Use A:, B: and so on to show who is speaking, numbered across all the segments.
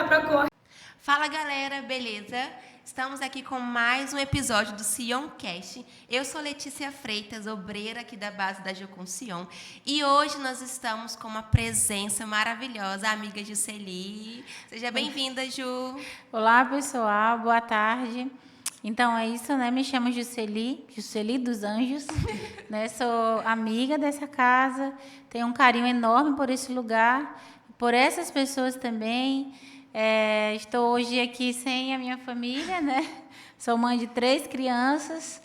A: para correr.
B: Fala galera, beleza? Estamos aqui com mais um episódio do Sioncast. Eu sou Letícia Freitas, obreira aqui da base da Jocum Sion. E hoje nós estamos com uma presença maravilhosa, a amiga Jusceli. Seja bem-vinda, Ju.
C: Olá, pessoal. Boa tarde. Então, é isso, né? Me chamo Jusceli dos Anjos. Né? Sou amiga dessa casa. Tenho um carinho enorme por esse lugar, por essas pessoas também. Estou hoje aqui sem a minha família, né? Sou mãe de 3 crianças,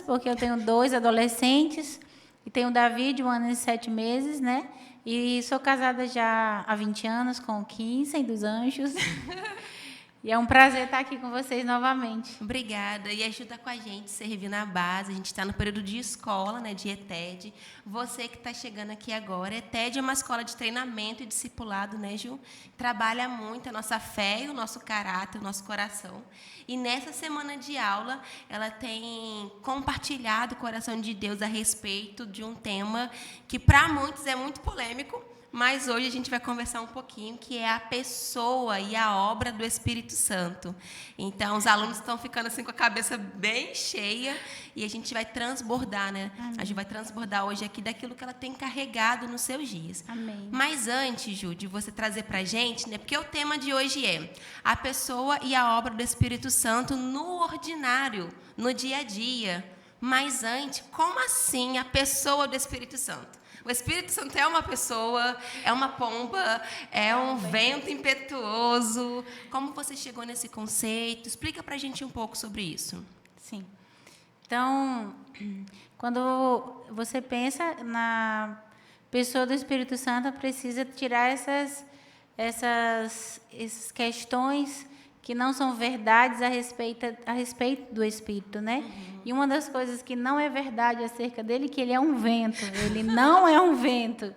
C: porque eu tenho 2 adolescentes e tenho o Davi de 1 ano e 7 meses, né? E sou casada já há 20 anos com o Kinsen dos Anjos. E é um prazer estar aqui com vocês novamente.
B: Obrigada. E ajuda com a gente a servir na base. A gente está no período de escola, né, de ETED. Você que está chegando aqui agora, ETED é uma escola de treinamento e discipulado, né, Ju? Trabalha muito a nossa fé, o nosso caráter, o nosso coração. E nessa semana de aula, ela tem compartilhado o coração de Deus a respeito de um tema que para muitos é muito polêmico, mas hoje a gente vai conversar um pouquinho, que é a pessoa e a obra do Espírito Santo. Então, os alunos estão ficando assim com a cabeça bem cheia e a gente vai transbordar, né? Amém. A gente vai transbordar hoje aqui daquilo que ela tem carregado nos seus dias.
C: Amém.
B: Mas antes, Ju, de você trazer para a gente, né? Porque o tema de hoje é a pessoa e a obra do Espírito Santo no ordinário, no dia a dia. Mas antes, como assim a pessoa do Espírito Santo? O Espírito Santo é uma pessoa, é uma pomba, é um vento impetuoso. Como você chegou nesse conceito? Explica para a gente um pouco sobre isso.
C: Sim. Então, quando você pensa na pessoa do Espírito Santo, precisa tirar essas questões que não são verdades a respeito do Espírito, né? Uhum. E uma das coisas que não é verdade acerca dele é que ele é um vento. Ele não é um vento.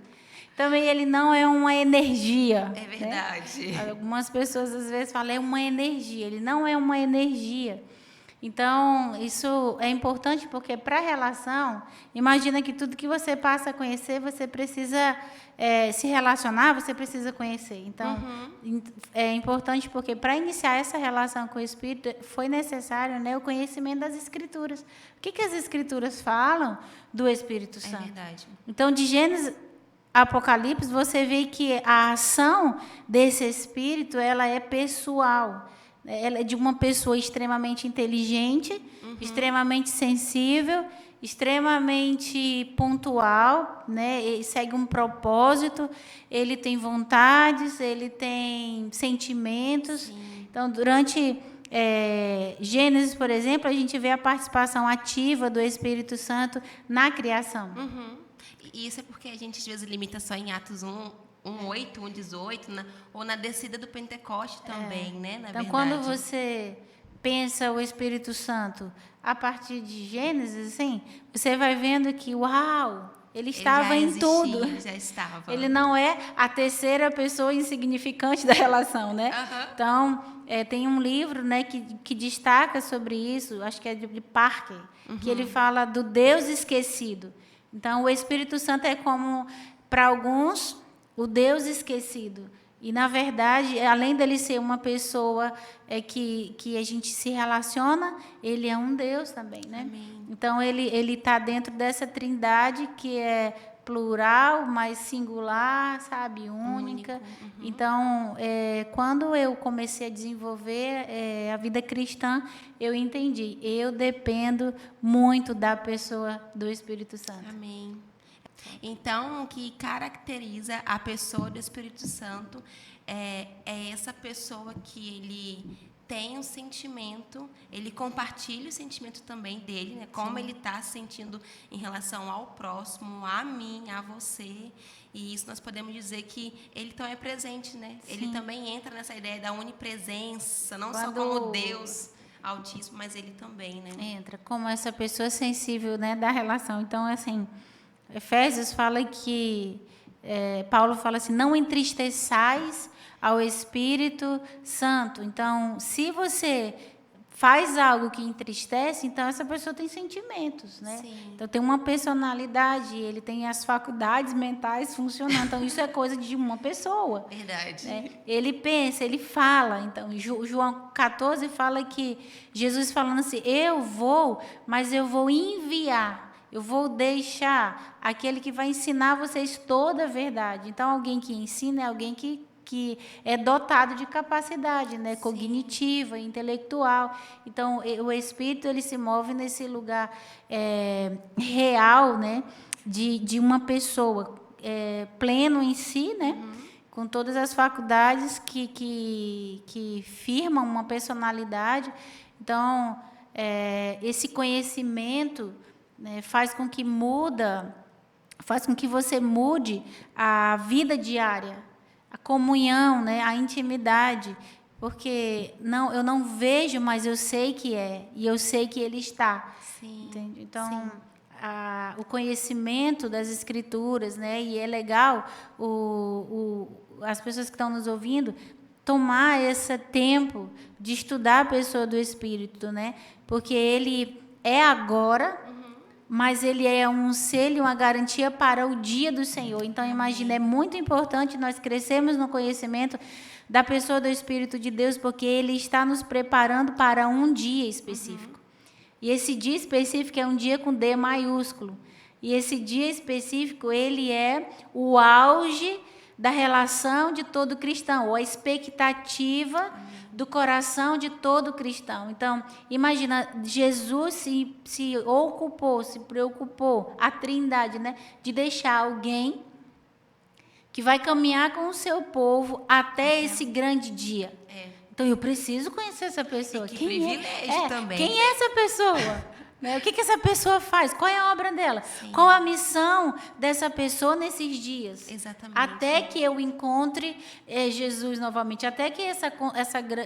C: Também ele não é uma energia.
B: É verdade.
C: Né? Algumas pessoas às vezes falam é uma energia. Ele não é uma energia. Então, isso é importante porque para a relação, imagina que tudo que você passa a conhecer, você precisa se relacionar, você precisa conhecer. Então, é importante porque para iniciar essa relação com o Espírito, foi necessário, né, o conhecimento das Escrituras. O que as Escrituras falam do Espírito Santo?
B: É verdade.
C: Então, de Gênesis a Apocalipse, você vê que a ação desse Espírito, ela é pessoal. Ela é de uma pessoa extremamente inteligente, extremamente sensível, extremamente pontual, né? Ele segue um propósito, ele tem vontades, ele tem sentimentos. Sim. Então, durante Gênesis, por exemplo, a gente vê a participação ativa do Espírito Santo na criação.
B: E isso é porque a gente às vezes limita só em Atos 1:8, 1:18, ou na descida do Pentecoste também, né? Na
C: então,
B: verdade.
C: quando você pensa o Espírito Santo a partir de Gênesis, assim, você vai vendo que, uau, ele estava em tudo.
B: Já estava.
C: Ele não é a terceira pessoa insignificante da relação, né? Então, tem um livro, né, que destaca sobre isso, acho que é de Parker, que ele fala do Deus esquecido. Então, o Espírito Santo é como, para alguns, o Deus esquecido. E, na verdade, além dele ser uma pessoa que a gente se relaciona, ele é um Deus também, né? Amém. Então, ele está dentro dessa trindade que é plural, mas singular, sabe? Única. Então, quando eu comecei a desenvolver a vida cristã, eu entendi. Eu dependo muito da pessoa do Espírito Santo.
B: Amém. Então, o que caracteriza a pessoa do Espírito Santo é essa pessoa que ele tem um sentimento, ele compartilha o sentimento também dele, né? Como ele está se sentindo em relação ao próximo, a mim, a você. E isso nós podemos dizer que ele também é presente, né? Sim. Ele também entra nessa ideia da onipresença, não só como Deus Altíssimo, mas ele também, né?
C: Entra como essa pessoa sensível, né, da relação. Então, assim, Efésios fala que Paulo fala assim, não entristeçais ao Espírito Santo. Então, se você faz algo que entristece, então essa pessoa tem sentimentos, né?
B: Sim.
C: Então tem uma personalidade, ele tem as faculdades mentais funcionando. Então isso é coisa de uma pessoa.
B: Verdade.
C: Né? Ele pensa, ele fala. Então João 14 fala que Jesus falando assim: eu vou, mas eu vou enviar. Eu vou deixar aquele que vai ensinar vocês toda a verdade. Então alguém que ensina é alguém que é dotado de capacidade, né, cognitiva, intelectual. Então, o Espírito ele se move nesse lugar real, né, de uma pessoa pleno em si, né, com todas as faculdades que firmam uma personalidade. Então, esse conhecimento, né, faz com que você mude a vida diária, a comunhão, né, a intimidade, porque eu não vejo, mas eu sei que é, e eu sei que ele está.
B: Sim.
C: Entende? Então, o conhecimento das Escrituras, né, e é legal as pessoas que estão nos ouvindo tomar esse tempo de estudar a pessoa do Espírito, né, porque ele é agora, mas ele é um selo, uma garantia para o dia do Senhor. Então, imagina, é muito importante nós crescermos no conhecimento da pessoa do Espírito de Deus, porque ele está nos preparando para um dia específico. E esse dia específico é um dia com D maiúsculo. E esse dia específico, ele é o auge da relação de todo cristão, ou a expectativa do coração de todo cristão. Então, imagina, Jesus se preocupou, a Trindade, né, de deixar alguém que vai caminhar com o seu povo até esse grande dia. Então, eu preciso conhecer essa pessoa.
B: E que privilégio também.
C: Quem é essa pessoa? O que essa pessoa faz? Qual é a obra dela?
B: Sim.
C: Qual a missão dessa pessoa nesses dias?
B: Exatamente.
C: Até que eu encontre Jesus novamente. Até que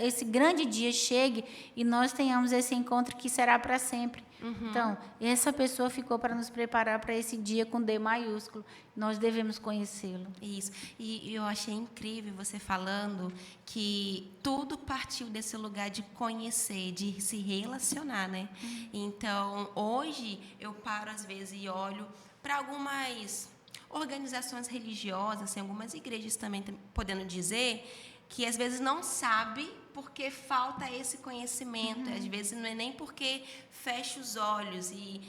C: esse grande dia chegue e nós tenhamos esse encontro que será para sempre. Então, essa pessoa ficou para nos preparar para esse dia com D maiúsculo. Nós devemos conhecê-lo.
B: Isso. E eu achei incrível você falando que tudo partiu desse lugar de conhecer, de se relacionar, né? Então, hoje, eu paro às vezes e olho para algumas organizações religiosas, assim, algumas igrejas também podendo dizer, que às vezes não sabe porque falta esse conhecimento. Às vezes não é nem porque fecha os olhos e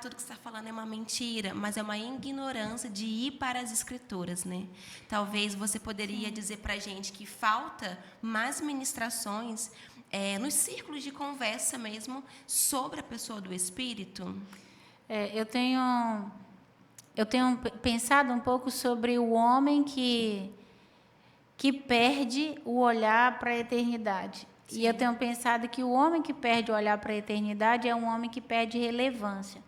B: tudo que você está falando é uma mentira, mas é uma ignorância de ir para as Escrituras, né? Talvez você poderia dizer para a gente que falta mais ministrações nos círculos de conversa mesmo sobre a pessoa do Espírito.
C: Eu tenho pensado um pouco sobre o homem que perde o olhar para a eternidade. Sim. E eu tenho pensado que o homem que perde o olhar para a eternidade é um homem que perde relevância.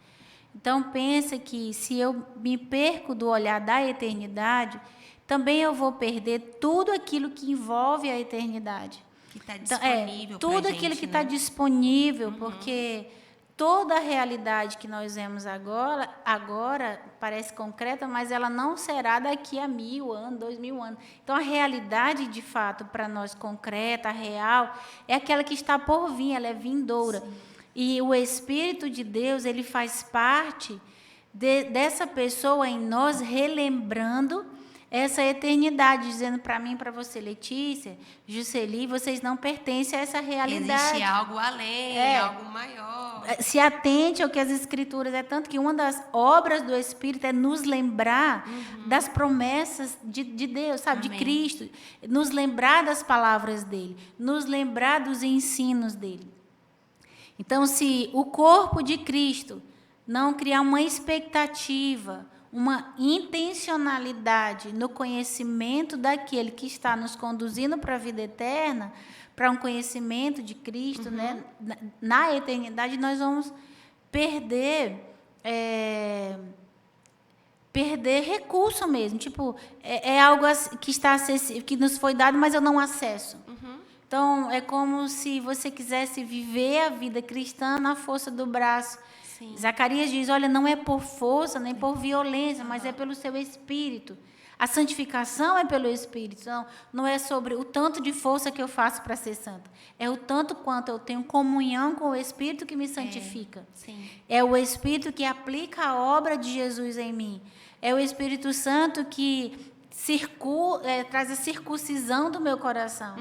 C: Então, pensa que se eu me perco do olhar da eternidade, também eu vou perder tudo aquilo que envolve a eternidade.
B: Que está disponível
C: então, tudo aquilo que está disponível, porque toda a realidade que nós vemos agora parece concreta, mas ela não será daqui a 1000 anos, 2000 anos. Então, a realidade, de fato, para nós concreta, real, é aquela que está por vir, ela é vindoura. Sim. E o Espírito de Deus, ele faz parte dessa pessoa em nós, relembrando essa eternidade, dizendo para mim, para você, Letícia, Jusceli, vocês não pertencem a essa realidade.
B: Existe algo além, algo maior.
C: Se atente ao que as Escrituras é tanto que uma das obras do Espírito é nos lembrar das promessas de Deus, sabe, de Cristo, nos lembrar das palavras dele, nos lembrar dos ensinos dele. Então, se o corpo de Cristo não criar uma expectativa, uma intencionalidade no conhecimento daquele que está nos conduzindo para a vida eterna, para um conhecimento de Cristo, né? Na eternidade, nós vamos perder recurso mesmo. Tipo, é algo que está acessível, que nos foi dado, mas eu não acesso. Então, é como se você quisesse viver a vida cristã na força do braço. Sim. Zacarias diz, olha, não é por força, nem por violência, mas é pelo seu Espírito. A santificação é pelo Espírito. Não é sobre o tanto de força que eu faço para ser santa. É o tanto quanto eu tenho comunhão com o Espírito que me santifica.
B: Sim.
C: É o Espírito que aplica a obra de Jesus em mim. É o Espírito Santo que traz a circuncisão do meu coração.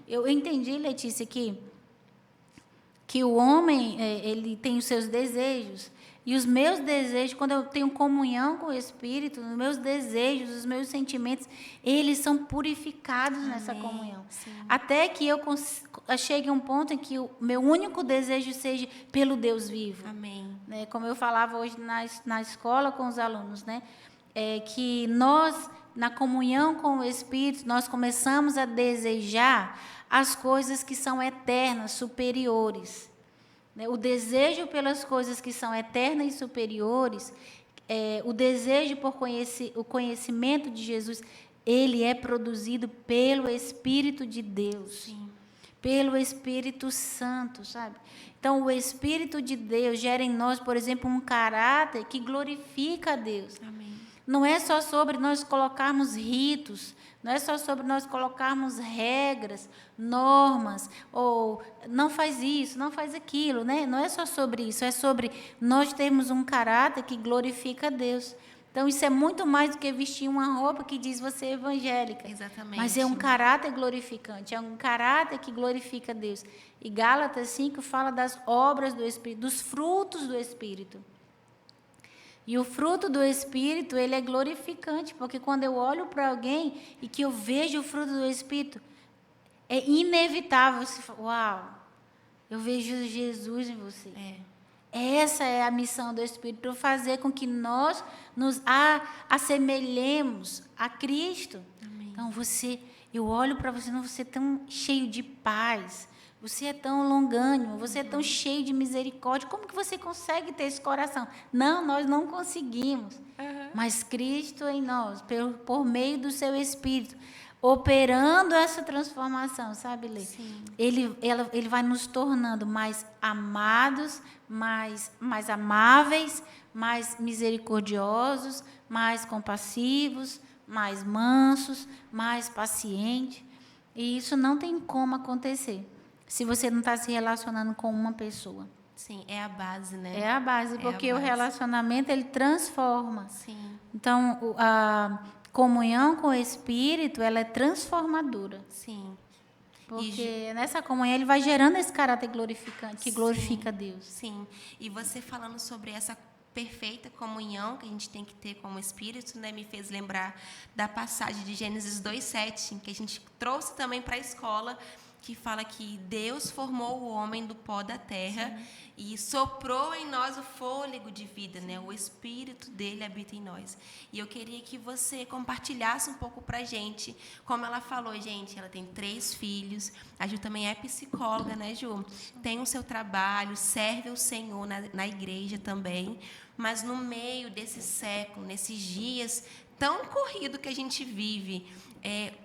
C: Eu entendi, Letícia, que o homem ele tem os seus desejos. E os meus desejos, quando eu tenho comunhão com o Espírito, os meus desejos, os meus sentimentos, eles são purificados nessa comunhão.
B: Sim.
C: Até que eu chegue a um ponto em que o meu único desejo seja pelo Deus vivo.
B: Amém.
C: Né? Como eu falava hoje na escola com os alunos, né? Que nós, na comunhão com o Espírito, nós começamos a desejar as coisas que são eternas, superiores. O desejo pelas coisas que são eternas e superiores, o desejo por o conhecimento de Jesus, ele é produzido pelo Espírito de Deus.
B: Sim.
C: Pelo Espírito Santo, sabe? Então, o Espírito de Deus gera em nós, por exemplo, um caráter que glorifica a Deus.
B: Amém.
C: Não é só sobre nós colocarmos ritos, não é só sobre nós colocarmos regras, normas, ou não faz isso, não faz aquilo, né? Não é só sobre isso, é sobre nós termos um caráter que glorifica a Deus. Então, isso é muito mais do que vestir uma roupa que diz você é evangélica.
B: Exatamente.
C: Mas é um caráter glorificante, é um caráter que glorifica a Deus. E Gálatas 5 fala das obras do Espírito, dos frutos do Espírito. E o fruto do Espírito, ele é glorificante, porque quando eu olho para alguém e que eu vejo o fruto do Espírito, é inevitável você falar, uau, eu vejo Jesus em você. Essa é a missão do Espírito, para fazer com que nós nos assemelhemos a Cristo.
B: Amém.
C: Então, eu olho para você, você é tão cheio de paz, você é tão longânimo, você é tão cheio de misericórdia. Como que você consegue ter esse coração? Não, nós não conseguimos. Mas Cristo em nós, por meio do seu Espírito, operando essa transformação, sabe, Lê?
B: Sim.
C: Ele vai nos tornando mais amados, mais amáveis, mais misericordiosos, mais compassivos, mais mansos, mais pacientes. E isso não tem como acontecer se você não está se relacionando com uma pessoa.
B: Sim, é a base, né?
C: É a base, porque o relacionamento, ele transforma.
B: Sim.
C: Então, a comunhão com o Espírito, ela é transformadora.
B: Sim.
C: Porque nessa comunhão ele vai gerando esse caráter glorificante, que glorifica a Deus.
B: Sim. E você falando sobre essa perfeita comunhão que a gente tem que ter com o Espírito, né, me fez lembrar da passagem de Gênesis 2:7, que a gente trouxe também para a escola, que fala que Deus formou o homem do pó da terra e soprou em nós o fôlego de vida, né? O Espírito dele habita em nós. E eu queria que você compartilhasse um pouco para a gente, como ela falou, gente, ela tem 3 filhos, a Ju também é psicóloga, né, Ju? Tem o seu trabalho, serve o Senhor na igreja também, mas no meio desse século, nesses dias tão corrido que a gente vive,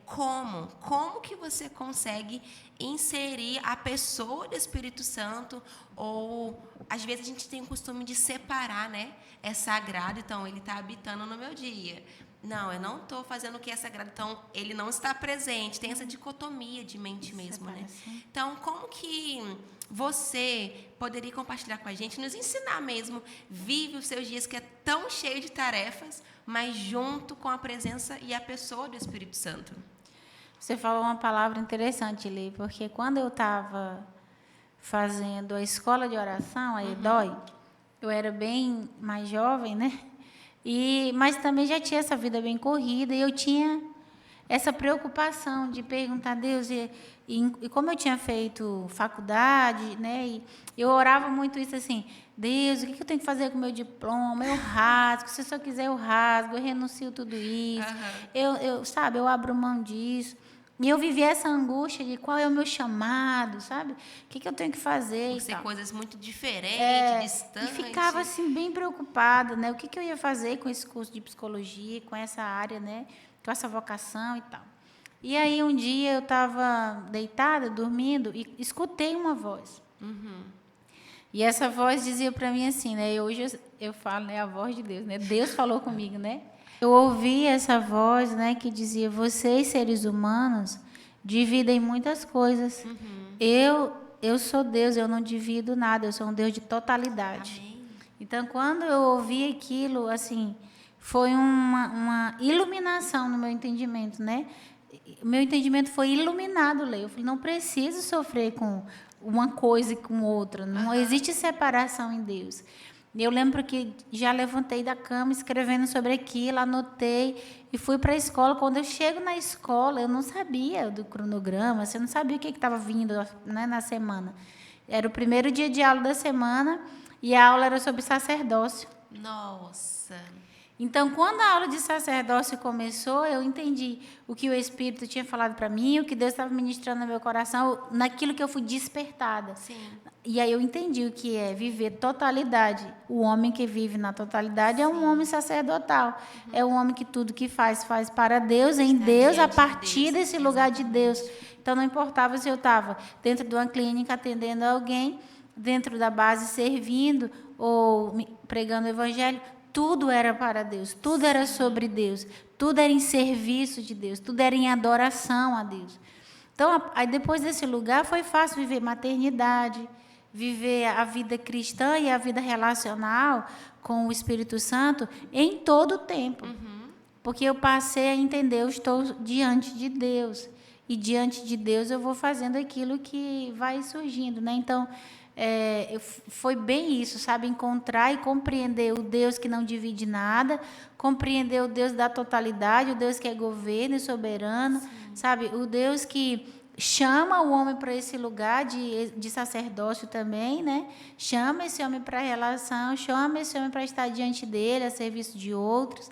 B: como que você consegue inserir a pessoa do Espírito Santo? Ou às vezes a gente tem o costume de separar, né? É sagrado, então ele está habitando no meu dia. Não, eu não estou fazendo o que é sagrado, então ele não está presente. Tem essa dicotomia de mente mesmo, né? Então, como que você poderia compartilhar com a gente, nos ensinar mesmo, vive os seus dias que é tão cheio de tarefas, mas junto com a presença e a pessoa do Espírito Santo?
C: Você falou uma palavra interessante, Lê, porque quando eu estava fazendo a escola de oração, a EDOI, eu era bem mais jovem, né? Mas também já tinha essa vida bem corrida, e eu tinha essa preocupação de perguntar a Deus, e como eu tinha feito faculdade, né? E eu orava muito isso assim, Deus, o que eu tenho que fazer com o meu diploma? Eu rasgo, se eu só quiser eu rasgo, eu renuncio tudo isso, eu abro mão disso. E eu vivia essa angústia de qual é o meu chamado, sabe? O que eu tenho que fazer?
B: Por ser coisas muito diferentes, distantes.
C: E ficava assim bem preocupada, né? O que eu ia fazer com esse curso de psicologia, com essa área, né? Com essa vocação e tal. E aí um dia eu estava deitada, dormindo, e escutei uma voz. E essa voz dizia para mim assim, né? Hoje eu falo, né? A voz de Deus, né? Deus falou comigo, né? Eu ouvi essa voz, né, que dizia: vocês, seres humanos, dividem muitas coisas. Eu sou Deus, eu não divido nada, eu sou um Deus de totalidade.
B: Amém.
C: Então, quando eu ouvi aquilo, assim, foi uma iluminação no meu entendimento, né? O meu entendimento foi iluminado, Lê. Eu falei: não preciso sofrer com uma coisa e com outra. Não existe separação em Deus. Eu lembro que já levantei da cama escrevendo sobre aquilo, anotei e fui para a escola. Quando eu chego na escola, eu não sabia do cronograma, você não sabia o que estava vindo, né, na semana. Era o primeiro dia de aula da semana e a aula era sobre sacerdócio.
B: Nossa.
C: Então, quando a aula de sacerdócio começou, eu entendi o que o Espírito tinha falado para mim, o que Deus estava ministrando no meu coração, naquilo que eu fui despertada.
B: Sim.
C: E aí eu entendi o que é viver totalidade. O homem que vive na totalidade é um homem sacerdotal. É um homem que tudo que faz para Deus, em Deus, a partir desse lugar de Deus. Então, não importava se eu estava dentro de uma clínica atendendo alguém, dentro da base servindo ou pregando o evangelho. Tudo era para Deus, tudo era sobre Deus, tudo era em serviço de Deus, tudo era em adoração a Deus. Então, aí depois desse lugar, foi fácil viver maternidade, viver a vida cristã e a vida relacional com o Espírito Santo em todo o tempo. Porque eu passei a entender, eu estou diante de Deus. E diante de Deus eu vou fazendo aquilo que vai surgindo, né? Então, foi bem isso, sabe? Encontrar e compreender o Deus que não divide nada, compreender o Deus da totalidade, o Deus que é governo e soberano, sabe? O Deus que chama o homem para esse lugar de sacerdócio também, né? Chama esse homem para a relação, chama esse homem para estar diante dele, a serviço de outros.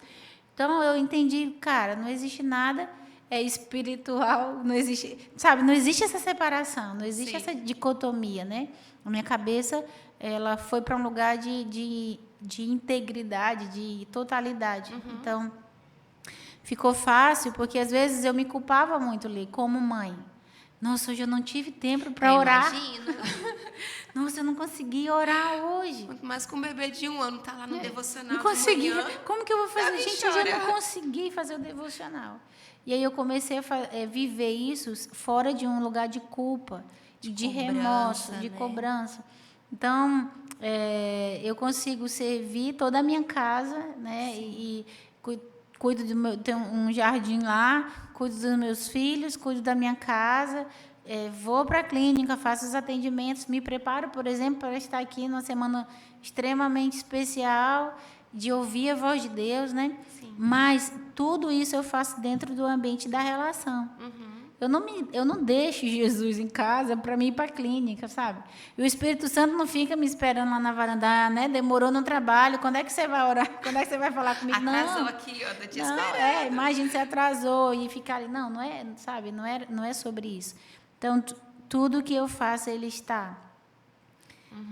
C: Então, eu entendi, cara, não existe nada espiritual, não existe, sabe? Não existe essa separação, não existe essa dicotomia, né? A minha cabeça, ela foi para um lugar de integridade, de totalidade. Então, ficou fácil, porque às vezes eu me culpava muito, Lê, como mãe. Nossa, hoje eu não tive tempo para orar.
B: Imagino.
C: Nossa, eu não consegui orar hoje.
B: Mas com um bebê de 1 ano, tá lá no devocional.
C: Não consegui.
B: De manhã,
C: como que eu vou fazer? Gente, eu já
B: chora.
C: não consegui fazer o devocional. E aí eu comecei a viver isso fora de um lugar de culpa, de remorso, de cobrança. Então, eu consigo servir toda a minha casa, né? E cuido do meu, tenho um jardim lá, cuido dos meus filhos, cuido da minha casa, vou para a clínica, faço os atendimentos, me preparo, por exemplo, para estar aqui numa semana extremamente especial, de ouvir a voz de Deus, né?
B: Sim.
C: Mas tudo isso eu faço dentro do ambiente da relação. Eu não deixo Jesus em casa para mim ir para a clínica, sabe? E o Espírito Santo não fica me esperando lá na varanda, né? Demorou no trabalho, quando é que você vai orar? Quando é que você vai falar comigo?
B: Atrasou
C: não,
B: aqui, ó, tô te
C: não,
B: esperando.
C: imagina, você atrasou e ficar ali. Não é, sabe? Não é sobre isso. Então, tudo que eu faço, Ele está.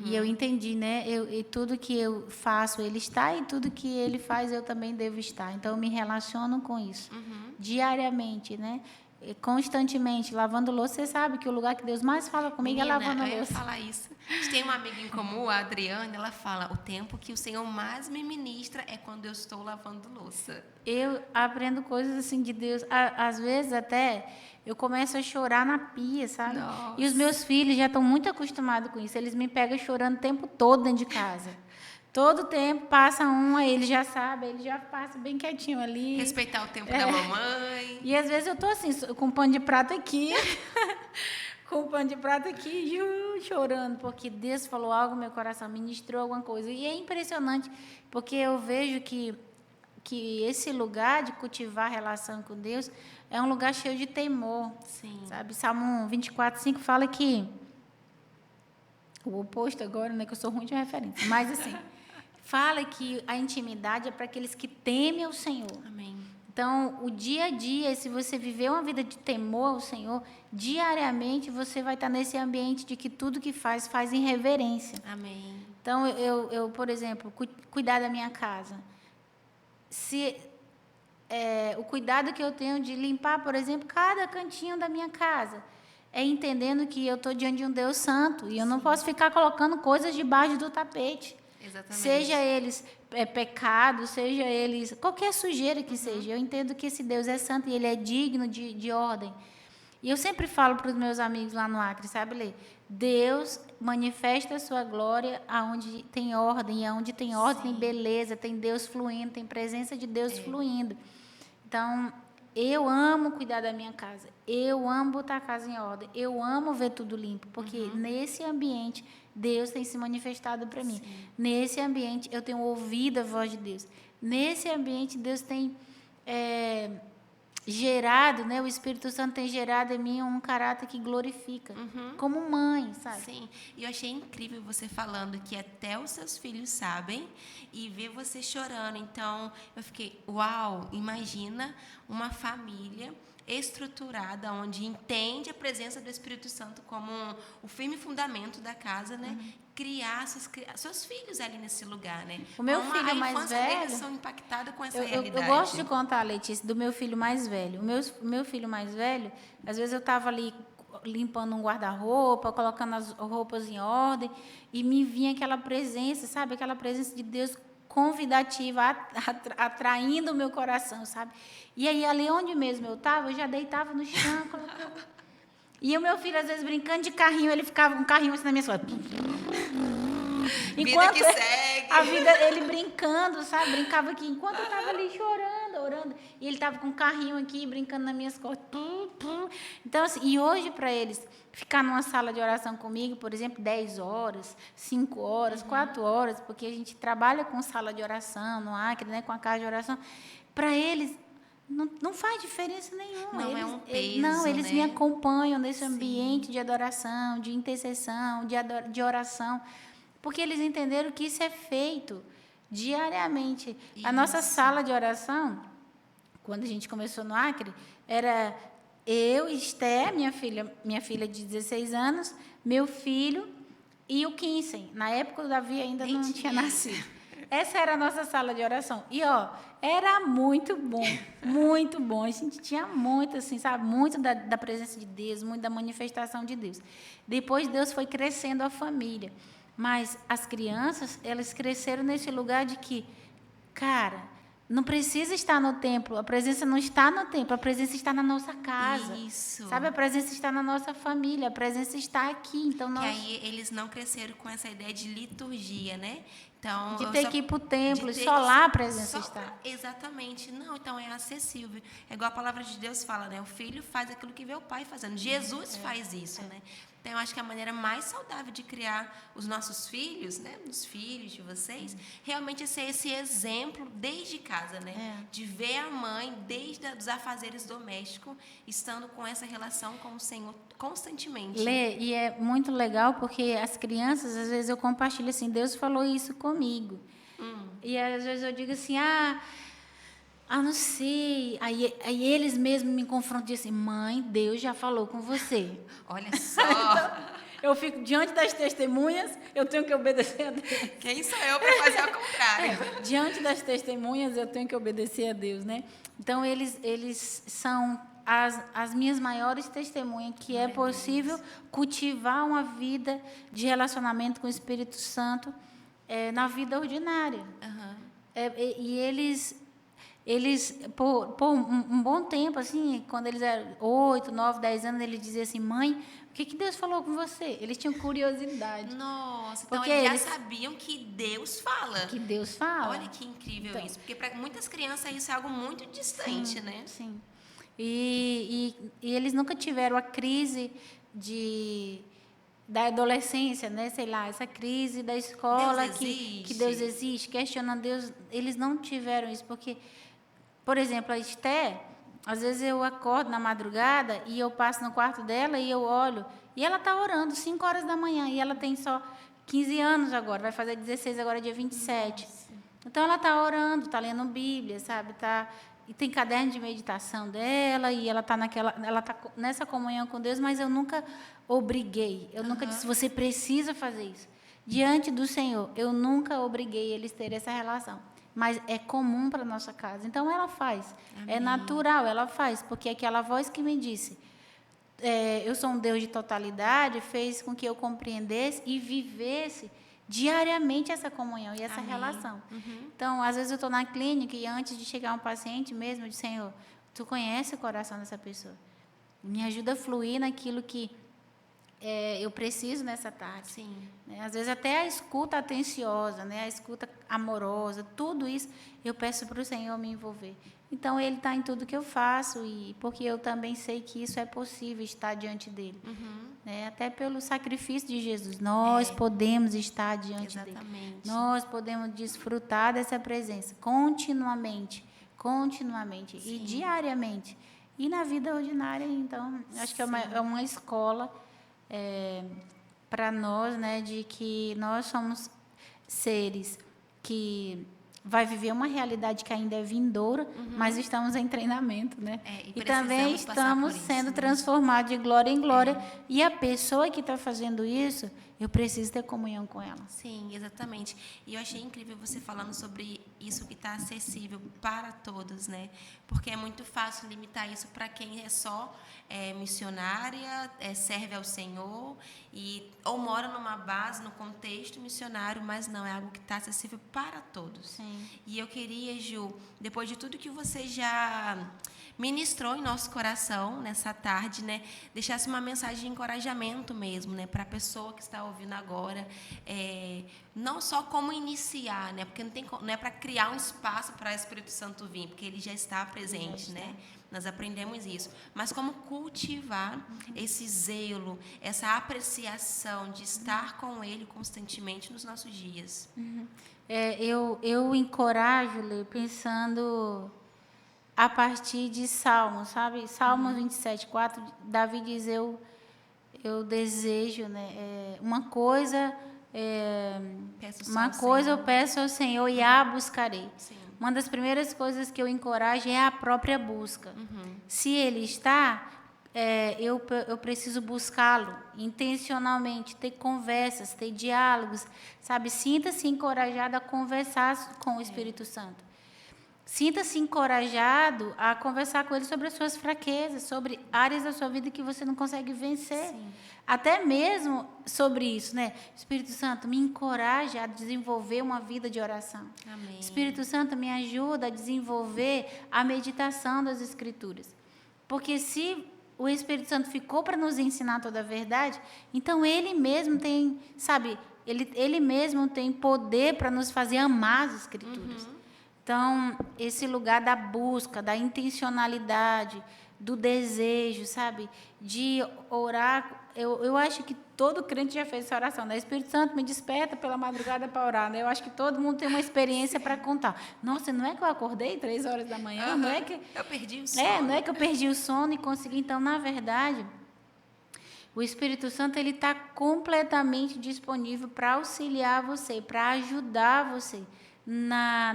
C: E eu entendi, né? E tudo que eu faço, Ele está, e tudo que Ele faz, eu também devo estar. Então, eu me relaciono com isso, diariamente, né? Constantemente, lavando louça. Você sabe que o lugar que Deus mais fala comigo é lavando louça.
B: Eu ia falar isso. A gente tem uma amiga em comum, a Adriana, ela fala: o tempo que o Senhor mais me ministra é quando eu estou lavando louça.
C: Eu aprendo coisas assim de Deus. Às vezes, até, eu começo a chorar na pia, sabe?
B: Nossa.
C: E os meus filhos já estão muito acostumados com isso. Eles me pegam chorando o tempo todo dentro de casa. Todo tempo passa um, aí ele já sabe, ele já passa bem quietinho ali.
B: Respeitar o tempo da mamãe.
C: E às vezes eu tô assim, com pano de prato aqui, chorando, porque Deus falou algo no meu coração, ministrou alguma coisa. E é impressionante, porque eu vejo que esse lugar de cultivar relação com Deus é um lugar cheio de temor.
B: Sim.
C: Sabe? Salmo 24:5 fala que o oposto agora, né, que eu sou ruim de referência, mas assim, fala que a intimidade é para aqueles que temem ao Senhor.
B: Amém.
C: Então, o dia a dia, se você viver uma vida de temor ao Senhor, diariamente você vai estar nesse ambiente de que tudo que faz em reverência.
B: Amém.
C: Então, eu por exemplo, cuidar da minha casa. O cuidado que eu tenho de limpar, por exemplo, cada cantinho da minha casa, é entendendo que eu estou diante de um Deus santo e eu não posso ficar colocando coisas debaixo do tapete.
B: Exatamente.
C: Seja eles pecado, seja eles qualquer sujeira que seja. Eu entendo que esse Deus é santo e ele é digno de ordem. E eu sempre falo para os meus amigos lá no Acre, sabe, Lê? Deus manifesta a sua glória aonde tem ordem, e aonde tem ordem tem beleza, tem Deus fluindo, tem presença de Deus fluindo. Então, eu amo cuidar da minha casa, eu amo botar a casa em ordem, eu amo ver tudo limpo, porque nesse ambiente Deus tem se manifestado para mim. Nesse ambiente eu tenho ouvido a voz de Deus. Nesse ambiente Deus tem gerado, né? O Espírito Santo tem gerado em mim um caráter que glorifica, como mãe, sabe?
B: Sim, e eu achei incrível você falando que até os seus filhos sabem e ver você chorando. Então, eu fiquei, uau, imagina uma família estruturada, onde entende a presença do Espírito Santo como o firme fundamento da casa, né? Criar seus filhos ali nesse lugar, né?
C: O meu filho mais
B: infância
C: velho,
B: deles são impactados com essa
C: eu
B: realidade.
C: gosto de contar, Letícia, do meu filho mais velho. O meu filho mais velho, às vezes eu estava ali limpando um guarda-roupa, colocando as roupas em ordem, e me vinha aquela presença, sabe? Aquela presença de Deus convidativa, atraindo o meu coração, sabe? E aí, ali onde mesmo eu estava, eu já deitava no chão, colocava... E o meu filho, às vezes, brincando de carrinho, ele ficava com um carrinho assim na minha costas.
B: Vida que segue.
C: A vida, ele brincando, sabe? Brincava aqui, enquanto eu estava ali chorando, orando. E ele estava com um carrinho aqui, brincando nas minhas costas. Então, assim, e hoje, para eles, ficar numa sala de oração comigo, por exemplo, 10 horas, 5 horas, 4 horas, porque a gente trabalha com sala de oração no Acre, né, com a casa de oração, para eles... Não faz diferença nenhuma.
B: Não
C: eles,
B: é um peso,
C: eles
B: né?
C: me acompanham nesse ambiente de adoração, de intercessão, de oração, porque eles entenderam que isso é feito diariamente. A nossa sala de oração, quando a gente começou no Acre, era eu, Esther, minha filha de 16 anos, meu filho e o Kinsen. Na época o Davi ainda não tinha nascido. Essa era a nossa sala de oração. E, era muito bom, muito bom. A gente tinha muito, assim, sabe? Muito da presença de Deus, muito da manifestação de Deus. Depois, Deus foi crescendo a família. Mas as crianças, elas cresceram nesse lugar de que, cara, não precisa estar no templo. A presença não está no templo, a presença está na nossa casa.
B: Isso.
C: Sabe? A presença está na nossa família, a presença está aqui. Então,
B: Que aí eles não cresceram com essa ideia de liturgia, né? Então,
C: de ter que ir para o templo e só lá a presença está.
B: Exatamente. Não, então é acessível. É igual a palavra de Deus fala, né? O filho faz aquilo que vê o pai fazendo. Jesus faz isso, né? Então, eu acho que a maneira mais saudável de criar os nossos filhos, né? Os filhos de vocês, realmente é ser esse exemplo desde casa, né? De ver a mãe, desde os afazeres domésticos, estando com essa relação com o Senhor constantemente.
C: Lê, e é muito legal porque as crianças, às vezes eu compartilho assim, Deus falou isso comigo. E às vezes eu digo assim, não sei. Aí eles mesmos me confrontam e dizem assim, mãe, Deus já falou com você.
B: Olha só.
C: Então, eu fico diante das testemunhas, eu tenho que obedecer a Deus.
B: Quem sou eu para fazer o contrário?
C: Diante das testemunhas, eu tenho que obedecer a Deus, né? Então, eles são as minhas maiores testemunhas, que é possível cultivar uma vida de relacionamento com o Espírito Santo na vida ordinária. E eles por um bom tempo, assim, quando eles eram 8, 9, 10 anos, eles diziam assim, mãe, o que Deus falou com você? Eles tinham curiosidade.
B: Nossa, então
C: porque
B: eles já sabiam que Deus fala.
C: Que Deus fala.
B: Olha que incrível isso, porque para muitas crianças isso é algo muito distante, né?
C: Sim. E eles nunca tiveram a crise da adolescência, né? Sei lá, essa crise da escola que Deus existe, questionando Deus. Eles não tiveram isso, porque, por exemplo, a Esther, às vezes eu acordo na madrugada e eu passo no quarto dela e eu olho, e ela está orando 5 horas da manhã, e ela tem só 15 anos agora, vai fazer 16 agora, dia 27. Nossa. Então, ela está orando, está lendo Bíblia, sabe? E tem caderno de meditação dela, e ela está nessa comunhão com Deus, mas eu nunca obriguei, eu nunca disse, você precisa fazer isso. Diante do Senhor, eu nunca obriguei eles a ter essa relação. Mas é comum para a nossa casa. Então, ela faz. Amém. É natural, ela faz. Porque aquela voz que me disse, eu sou um Deus de totalidade, fez com que eu compreendesse e vivesse diariamente essa comunhão e essa
B: Amém.
C: relação. Então, às vezes eu estou na clínica e antes de chegar um paciente mesmo, eu digo, Senhor, Tu conhece o coração dessa pessoa. Me ajuda a fluir naquilo que eu preciso nessa tarde.
B: Sim.
C: Né? Às vezes até a escuta atenciosa, né? A escuta amorosa, tudo isso eu peço para o Senhor me envolver. Então, Ele está em tudo que eu faço, e porque eu também sei que isso é possível, estar diante dEle. Né? Até pelo sacrifício de Jesus, nós podemos estar diante dEle. Nós podemos desfrutar dessa presença continuamente
B: Sim.
C: e diariamente. E na vida ordinária, então, acho que é uma escola para nós, né, de que nós somos seres que vai viver uma realidade que ainda é vindoura, mas estamos em treinamento, né?
B: E
C: também estamos sendo transformados de glória em glória. E a pessoa que está fazendo isso, eu preciso ter comunhão com ela.
B: Sim, exatamente. E eu achei incrível você falando sobre isso que está acessível para todos, né? Porque é muito fácil limitar isso para quem é só missionária, serve ao Senhor, ou mora numa base, no contexto missionário, mas não, é algo que está acessível para todos.
C: Sim.
B: E eu queria, Ju, depois de tudo que você já ministrou em nosso coração nessa tarde, né, deixasse uma mensagem de encorajamento mesmo, né, para a pessoa que está ouvindo agora, não só como iniciar, né, porque não é para criar um espaço para o Espírito Santo vir, porque ele já está presente, né? Nós aprendemos isso, mas como cultivar esse zelo, essa apreciação de estar com Ele constantemente nos nossos dias.
C: Eu encorajo, Lê, pensando a partir de Salmos, sabe? Salmos 27:4, Davi diz, eu desejo, né? Uma coisa eu peço ao Senhor e a buscarei.
B: Sim.
C: Uma das primeiras coisas que eu encorajo é a própria busca. Se Ele está, eu preciso buscá-lo intencionalmente, ter conversas, ter diálogos, sabe? Sinta-se encorajado a conversar com o Espírito Santo. Sinta-se encorajado a conversar com Ele sobre as suas fraquezas, sobre áreas da sua vida que você não consegue vencer.
B: Sim.
C: Até mesmo sobre isso, né? Espírito Santo, me encoraja a desenvolver uma vida de oração.
B: Amém.
C: Espírito Santo, me ajuda a desenvolver a meditação das Escrituras. Porque se o Espírito Santo ficou para nos ensinar toda a verdade, então Ele mesmo tem, sabe, Ele mesmo tem poder para nos fazer amar as Escrituras. Então, esse lugar da busca, da intencionalidade, do desejo, sabe, de orar. Eu acho que todo crente já fez essa oração, né? Espírito Santo, me desperta pela madrugada para orar, né? Eu acho que todo mundo tem uma experiência para contar. Nossa, não é que eu acordei 3 horas da manhã, não é que
B: eu perdi o sono.
C: Não é que eu perdi o sono e consegui. Então, na verdade, o Espírito Santo, ele está completamente disponível para auxiliar você, para ajudar você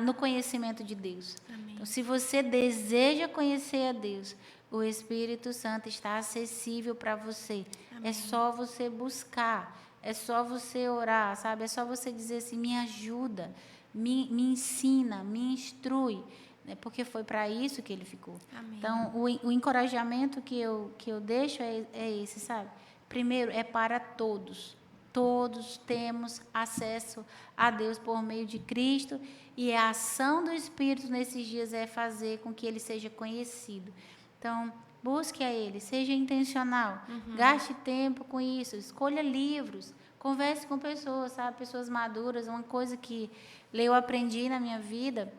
C: no conhecimento de Deus.
B: Amém.
C: Então, se você deseja conhecer a Deus, o Espírito Santo está acessível para você. Amém. É só você buscar, é só você orar, sabe? É só você dizer assim, me ajuda, me ensina, me instrui, né? Porque foi para isso que ele ficou.
B: Amém.
C: Então, o encorajamento que eu deixo é esse, sabe? Primeiro, é para todos. Todos temos acesso a Deus por meio de Cristo, e a ação do Espírito nesses dias é fazer com que Ele seja conhecido. Então, busque a Ele, seja intencional, gaste tempo com isso, escolha livros, converse com pessoas, sabe? Pessoas maduras. Uma coisa que eu aprendi na minha vida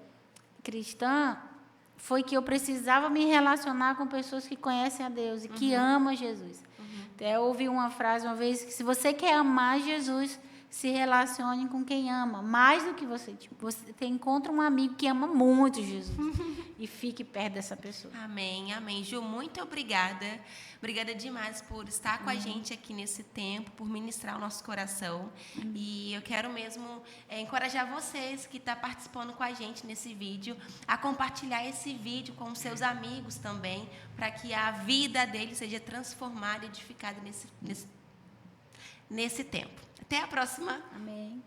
C: cristã foi que eu precisava me relacionar com pessoas que conhecem a Deus e que amam Jesus. Até ouvi uma frase uma vez, que se você quer amar Jesus, se relacione com quem ama, mais do que você. Tipo, você encontra um amigo que ama muito Jesus e fique perto dessa pessoa.
B: Amém, amém. Ju, muito obrigada. Obrigada demais por estar com a gente aqui nesse tempo, por ministrar o nosso coração. E eu quero mesmo encorajar vocês que estão participando com a gente nesse vídeo, a compartilhar esse vídeo com os seus amigos também, para que a vida deles seja transformada e edificada nesse tempo. Até a próxima.
C: Amém.